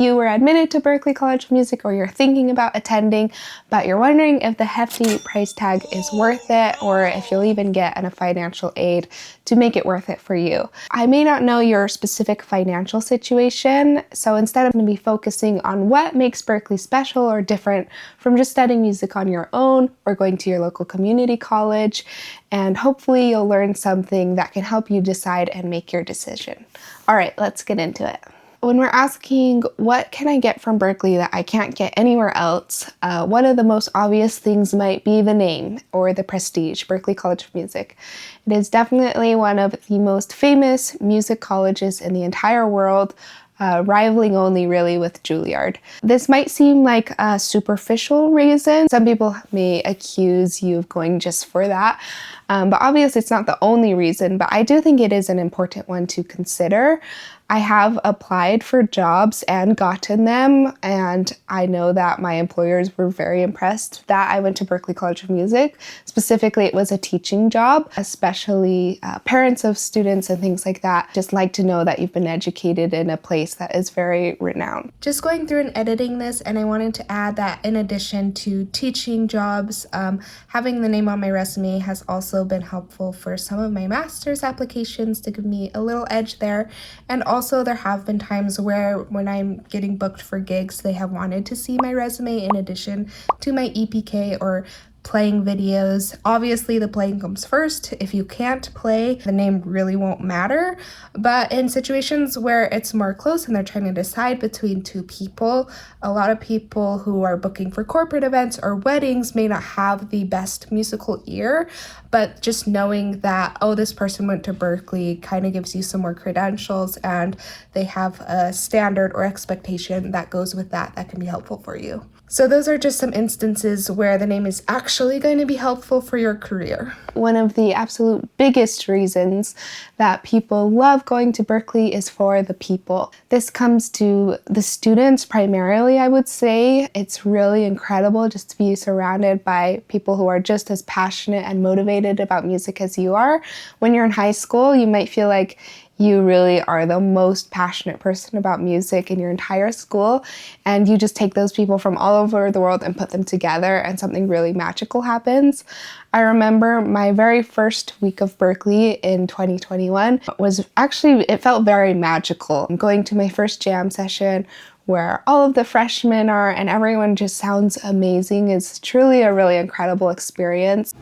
You were admitted to Berklee College of Music, or you're thinking about attending, but you're wondering if the hefty price tag is worth it, or if you'll even get a financial aid to make it worth it for you. I may not know your specific financial situation, so instead I'm going to be focusing on what makes Berklee special or different from just studying music on your own or going to your local community college, and hopefully you'll learn something that can help you decide and make your decision. All right, let's get into it. When we're asking what can I get from Berklee that I can't get anywhere else, one of the most obvious things might be the name or the prestige, Berklee College of Music. It is definitely one of the most famous music colleges in the entire world, rivaling only really with Juilliard. This might seem like a superficial reason. Some people may accuse you of going just for that, but obviously it's not the only reason, but I do think it is an important one to consider. I have applied for jobs and gotten them, and I know that my employers were very impressed that I went to Berklee College of Music. Specifically, it was a teaching job, especially parents of students and things like that just like to know that you've been educated in a place that is very renowned. Just going through and editing this, and I wanted to add that in addition to teaching jobs, having the name on my resume has also been helpful for some of my master's applications to give me a little edge there. And also there have been times where when I'm getting booked for gigs, they have wanted to see my resume in addition to my EPK or playing videos. Obviously the playing comes first. If you can't play, the name really won't matter. But in situations where it's more close and they're trying to decide between two people, a lot of people who are booking for corporate events or weddings may not have the best musical ear, but just knowing that, oh, this person went to Berklee kind of gives you some more credentials and they have a standard or expectation that goes with that can be helpful for you. So those are just some instances where the name is actually going to be helpful for your career. One of the absolute biggest reasons that people love going to Berklee is for the people. This comes to the students primarily, I would say. It's really incredible just to be surrounded by people who are just as passionate and motivated about music as you are. When you're in high school, you might feel like you really are the most passionate person about music in your entire school, and you just take those people from all over the world and put them together and something really magical happens. I remember my very first week of Berklee in 2021 it felt very magical. I'm going to my first jam session where all of the freshmen are and everyone just sounds amazing. It's truly a really incredible experience.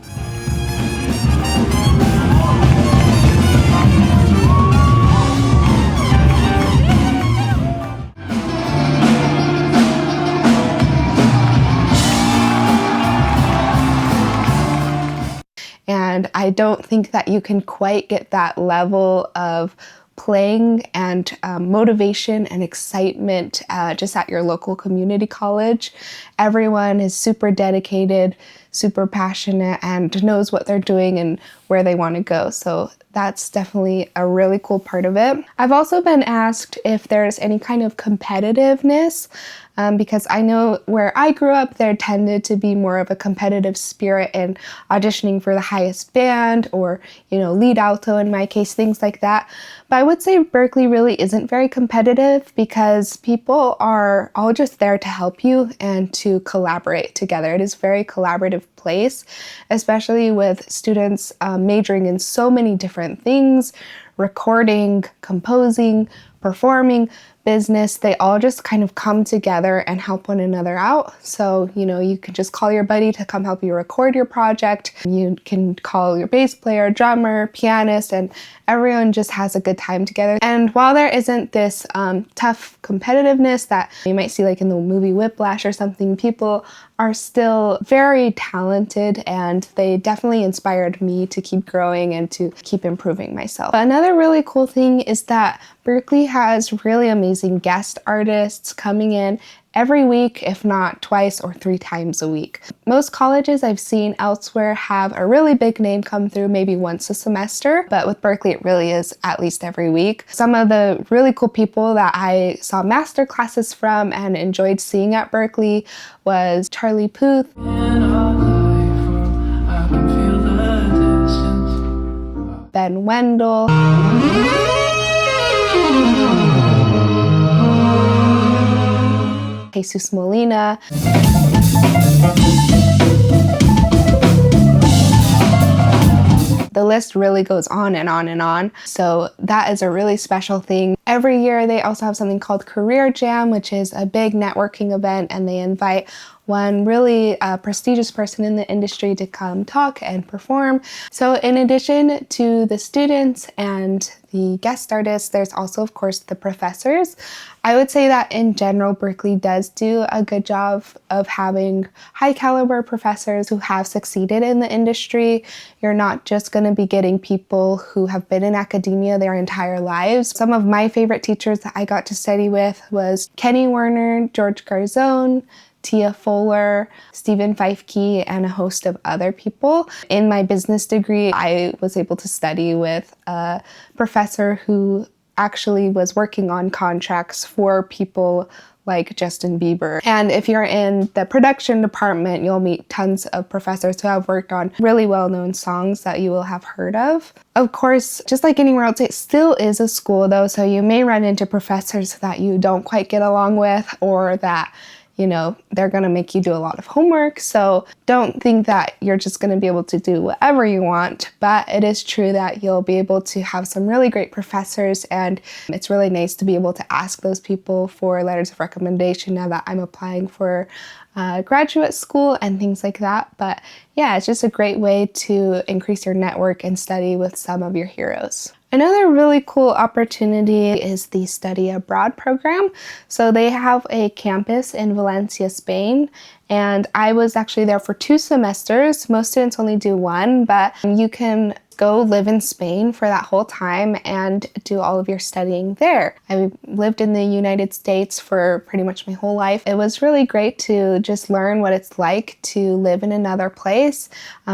And I don't think that you can quite get that level of playing and motivation and excitement just at your local community college. Everyone is super dedicated, super passionate, and knows what they're doing and where they want to go. So that's definitely a really cool part of it. I've also been asked if there's any kind of competitiveness, because I know where I grew up, there tended to be more of a competitive spirit in auditioning for the highest band or, lead alto in my case, things like that. But I would say Berklee really isn't very competitive because people are all just there to help you and to collaborate together. It is a very collaborative place, especially with students majoring in so many different things: recording, composing, performing, business. They all just kind of come together and help one another out. So, you can just call your buddy to come help you record your project. You can call your bass player, drummer, pianist, and everyone just has a good time together. And while there isn't this tough competitiveness that you might see like in the movie Whiplash or something, people are still very talented, and they definitely inspired me to keep growing and to keep improving myself. Another really cool thing is that Berklee has really amazing guest artists coming in every week, if not twice or 3 times a week. Most colleges I've seen elsewhere have a really big name come through maybe once a semester, but with Berklee it really is at least every week. Some of the really cool people that I saw master classes from and enjoyed seeing at Berklee was Charlie Puth, Ben Wendell, Jesus Molina. The list really goes on and on and on. So that is a really special thing. Every year they also have something called Career Jam, which is a big networking event, and they invite one really prestigious person in the industry to come talk and perform. So in addition to the students and the guest artists, there's also, of course, the professors. I would say that in general, Berklee does do a good job of having high caliber professors who have succeeded in the industry. You're not just going to be getting people who have been in academia their entire lives. Some of my favorite teachers that I got to study with was Kenny Werner, George Garzone, Tia Fuller, Stephen Feifke, and a host of other people. In my business degree, I was able to study with a professor who actually was working on contracts for people like Justin Bieber. And if you're in the production department, you'll meet tons of professors who have worked on really well-known songs that you will have heard of. Of course, just like anywhere else, it still is a school though, so you may run into professors that you don't quite get along with, or that they're going to make you do a lot of homework. So don't think that you're just going to be able to do whatever you want, but it is true that you'll be able to have some really great professors, and it's really nice to be able to ask those people for letters of recommendation now that I'm applying for graduate school and things like that. But yeah, it's just a great way to increase your network and study with some of your heroes. Another really cool opportunity is the study abroad program. So they have a campus in Valencia, Spain, and I was actually there for 2 semesters. Most students only do 1, but you can go live in Spain for that whole time and do all of your studying there. I lived in the United States for pretty much my whole life. It was really great to just learn what it's like to live in another place,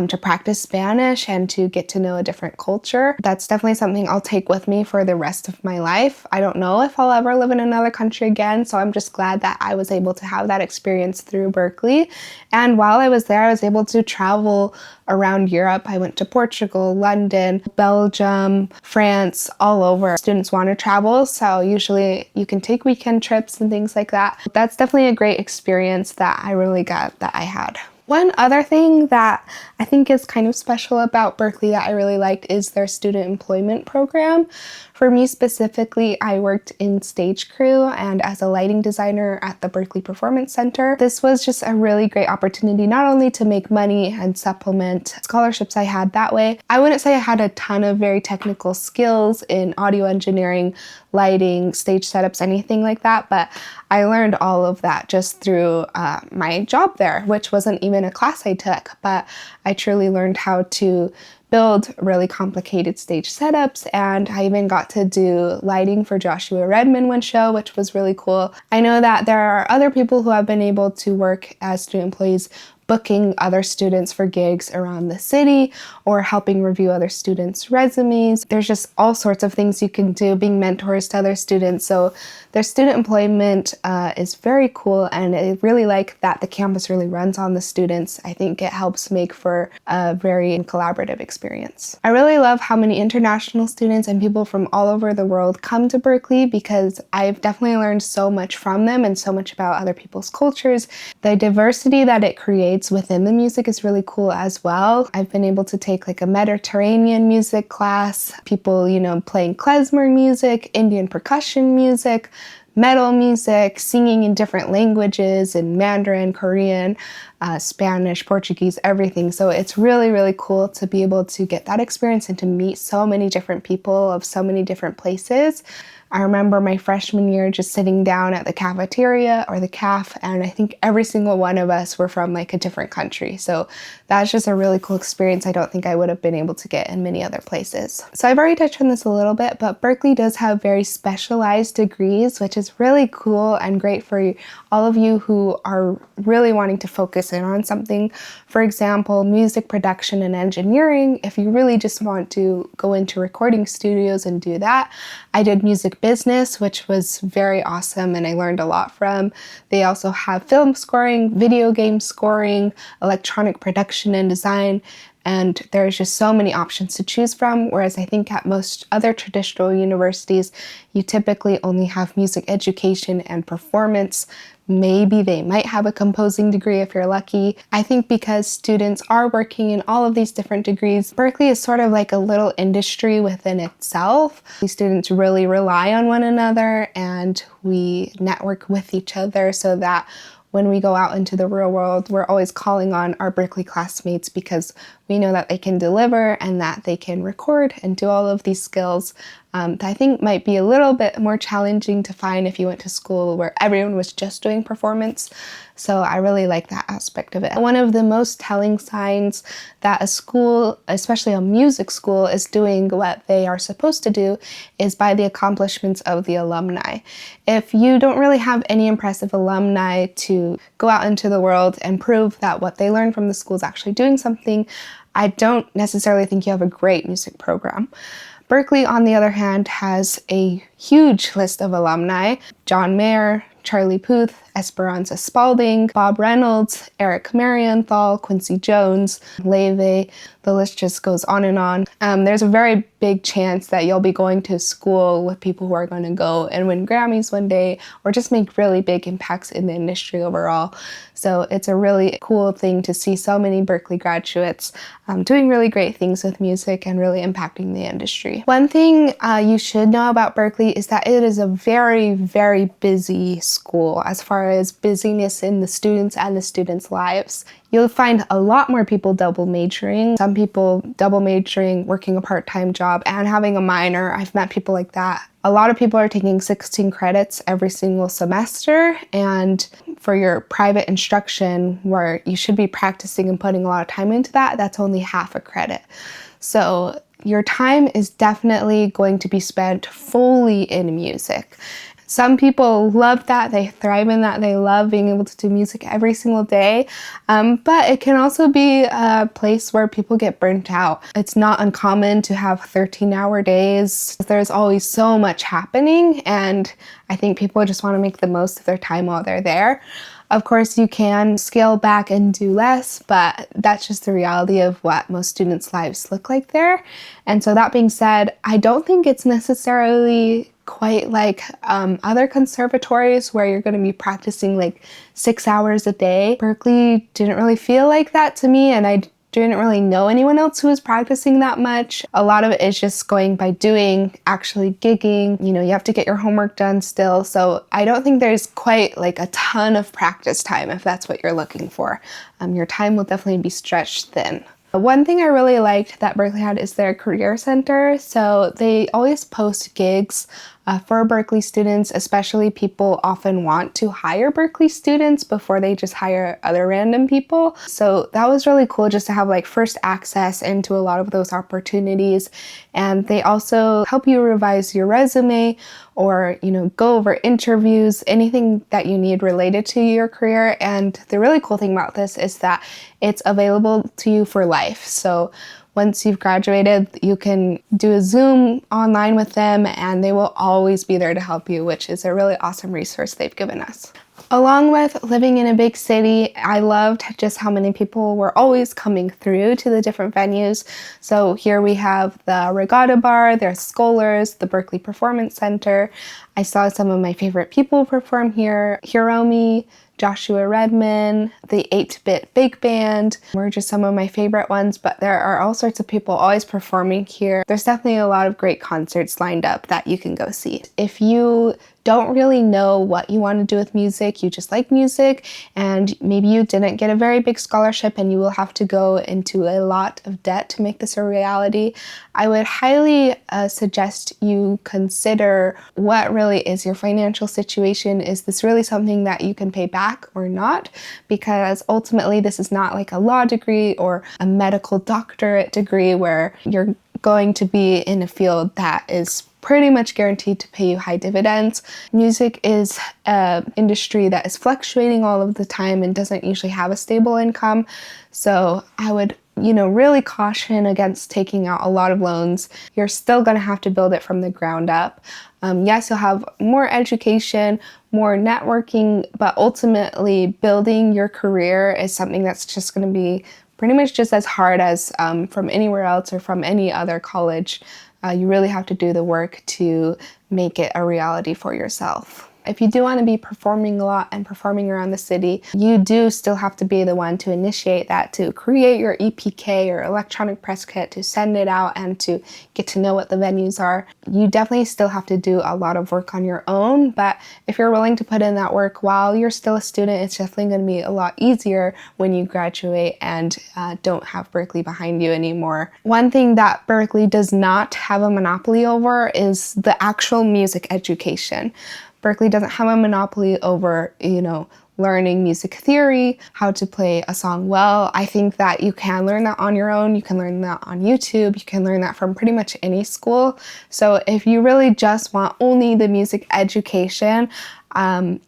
to practice Spanish, and to get to know a different culture. That's definitely something I'll take with me for the rest of my life. I don't know if I'll ever live in another country again, so I'm just glad that I was able to have that experience through Berklee. And while I was there, I was able to travel around Europe. I went to Portugal, London, Belgium, France, all over. Students want to travel, so usually you can take weekend trips and things like that. That's definitely a great experience that I really got that I had. One other thing that I think is kind of special about Berklee that I really liked is their student employment program. For me specifically, I worked in stage crew and as a lighting designer at the Berklee Performance Center. This was just a really great opportunity not only to make money and supplement scholarships I had that way. I wouldn't say I had a ton of very technical skills in audio engineering, lighting, stage setups, anything like that, but I learned all of that just through my job there, which wasn't even a class I took, but I truly learned how to build really complicated stage setups, and I even got to do lighting for Joshua Redman one show, which was really cool. I know that there are other people who have been able to work as student employees booking other students for gigs around the city or helping review other students' resumes. There's just all sorts of things you can do, being mentors to other students. So their student employment is very cool, and I really like that the campus really runs on the students. I think it helps make for a very collaborative experience. I really love how many international students and people from all over the world come to Berklee, because I've definitely learned so much from them and so much about other people's cultures. The diversity that it creates within the music is really cool as well. I've been able to take like a Mediterranean music class, people, playing klezmer music, Indian percussion music, metal music, singing in different languages, in Mandarin, Korean, Spanish, Portuguese, everything. So it's really, really cool to be able to get that experience and to meet so many different people of so many different places. I remember my freshman year just sitting down at the cafeteria or the caf, and I think every single one of us were from like a different country. So that's just a really cool experience I don't think I would have been able to get in many other places. So I've already touched on this a little bit, but Berklee does have very specialized degrees, which is really cool and great for all of you who are really wanting to focus in on something. For example, music production and engineering. If you really just want to go into recording studios and do that. I did music business, which was very awesome and I learned a lot from. They also have film scoring, video game scoring, electronic production and design. and there's just so many options to choose from, whereas I think at most other traditional universities, you typically only have music education and performance. Maybe they might have a composing degree if you're lucky. I think because students are working in all of these different degrees, Berklee is sort of like a little industry within itself. These students really rely on one another and we network with each other so that when we go out into the real world, we're always calling on our Berklee classmates because we know that they can deliver and that they can record and do all of these skills that I think might be a little bit more challenging to find if you went to school where everyone was just doing performance. So I really like that aspect of it. One of the most telling signs that a school, especially a music school, is doing what they are supposed to do is by the accomplishments of the alumni. If you don't really have any impressive alumni to go out into the world and prove that what they learned from the school is actually doing something, I don't necessarily think you have a great music program. Berklee, on the other hand, has a huge list of alumni. John Mayer, Charlie Puth, Esperanza Spalding, Bob Reynolds, Eric Marienthal, Quincy Jones, Leve, the list just goes on and on. There's a very big chance that you'll be going to school with people who are going to go and win Grammys one day or just make really big impacts in the industry overall. So it's a really cool thing to see so many Berklee graduates doing really great things with music and really impacting the industry. One thing you should know about Berklee is that it is a very, very busy school as far as busyness in the students and the students' lives. You'll find a lot more people double majoring. Some people double majoring, working a part-time job, and having a minor. I've met people like that. A lot of people are taking 16 credits every single semester, and for your private instruction, where you should be practicing and putting a lot of time into that, that's only half a credit. So your time is definitely going to be spent fully in music. Some people love that, they thrive in that, they love being able to do music every single day, but it can also be a place where people get burnt out. It's not uncommon to have 13-hour days. There's always so much happening, and I think people just want to make the most of their time while they're there. Of course, you can scale back and do less, but that's just the reality of what most students' lives look like there. And so that being said, I don't think it's necessarily quite like other conservatories where you're going to be practicing like 6 hours a day. Berklee didn't really feel like that to me, and I didn't really know anyone else who was practicing that much. A lot of it is just going by doing, actually gigging. You know, you have to get your homework done still. So I don't think there's quite like a ton of practice time if that's what you're looking for. Your time will definitely be stretched thin. One thing I really liked that Berklee had is their career center. So they always post gigs for Berklee students, especially people often want to hire Berklee students before they just hire other random people. So that was really cool just to have like first access into a lot of those opportunities. And they also help you revise your resume or, you know, go over interviews, anything that you need related to your career. And the really cool thing about this is that it's available to you for life. So once you've graduated, you can do a Zoom online with them and they will always be there to help you, which is a really awesome resource they've given us. Along with living in a big city, I loved just how many people were always coming through to the different venues. So here we have the Regatta Bar, there's Scholars, the Berklee Performance Center. I saw some of my favorite people perform here. Hiromi, Joshua Redman, the 8-Bit Big Band were just some of my favorite ones, but there are all sorts of people always performing here. There's definitely a lot of great concerts lined up that you can go see. If you don't really know what you want to do with music, you just like music, and maybe you didn't get a very big scholarship and you will have to go into a lot of debt to make this a reality, I would highly suggest you consider what really is your financial situation. Is this really something that you can pay back or not? Because ultimately this is not like a law degree or a medical doctorate degree where you're going to be in a field that is pretty much guaranteed to pay you high dividends. Music is an industry that is fluctuating all of the time and doesn't usually have a stable income. So I would, really caution against taking out a lot of loans. You're still going to have to build it from the ground up. Yes, you'll have more education, more networking, but ultimately building your career is something that's just going to be pretty much just as hard as from anywhere else or from any other college. You really have to do the work to make it a reality for yourself. If you do want to be performing a lot and performing around the city, you do still have to be the one to initiate that, to create your EPK or electronic press kit, to send it out and to get to know what the venues are. You definitely still have to do a lot of work on your own, but if you're willing to put in that work while you're still a student, it's definitely going to be a lot easier when you graduate and don't have Berklee behind you anymore. One thing that Berklee does not have a monopoly over is the actual music education. Berklee doesn't have a monopoly over, learning music theory, how to play a song well. I think that you can learn that on your own. You can learn that on YouTube. You can learn that from pretty much any school. So if you really just want only the music education,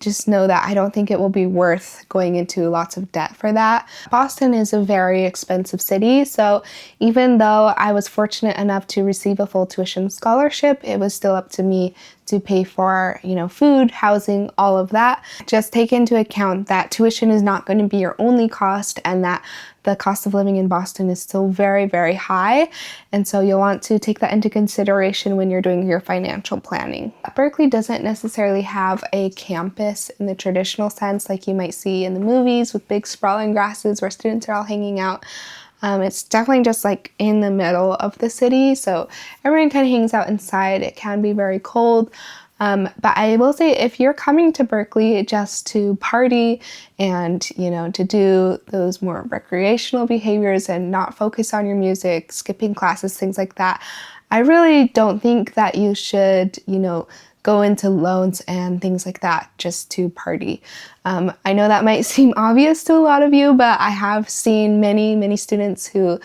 just know that I don't think it will be worth going into lots of debt for that. Boston is a very expensive city, so even though I was fortunate enough to receive a full tuition scholarship, it was still up to me to pay for, food, housing, all of that. Just take into account that tuition is not going to be your only cost and that the cost of living in Boston is still very, very high. And so you'll want to take that into consideration when you're doing your financial planning. Berklee doesn't necessarily have a campus in the traditional sense like you might see in the movies with big sprawling grasses where students are all hanging out. It's definitely just like in the middle of the city, so everyone kind of hangs out inside. It can be very cold, but I will say if you're coming to Berklee just to party and, to do those more recreational behaviors and not focus on your music, skipping classes, things like that, I really don't think that you should, go into loans and things like that just to party. I know that might seem obvious to a lot of you, but I have seen many students who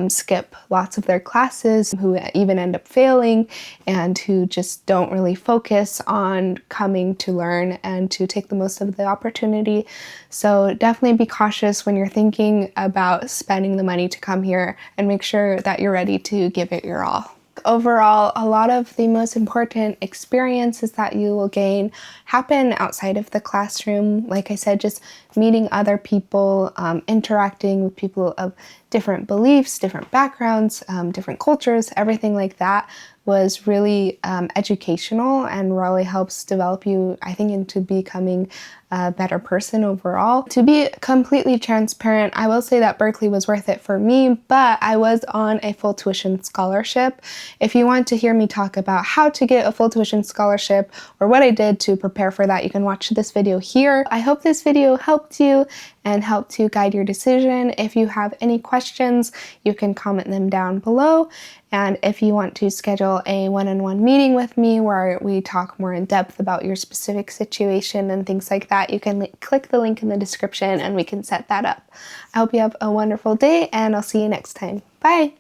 skip lots of their classes, who even end up failing, and who just don't really focus on coming to learn and to take the most of the opportunity. So definitely be cautious when you're thinking about spending the money to come here, and make sure that you're ready to give it your all. Overall, a lot of the most important experiences that you will gain happen outside of the classroom. Like I said, just meeting other people, interacting with people of different beliefs, different backgrounds, different cultures, everything like that was really educational and really helps develop you, I think, into becoming a better person overall. To be completely transparent, I will say that Berklee was worth it for me, but I was on a full tuition scholarship. If you want to hear me talk about how to get a full tuition scholarship or what I did to prepare for that, you can watch this video here. I hope this video helped you and helped to guide your decision. If you have any questions, you can comment them down below. And if you want to schedule a one-on-one meeting with me where we talk more in depth about your specific situation and things like that, you can click the link in the description and we can set that up. I hope you have a wonderful day and I'll see you next time. Bye!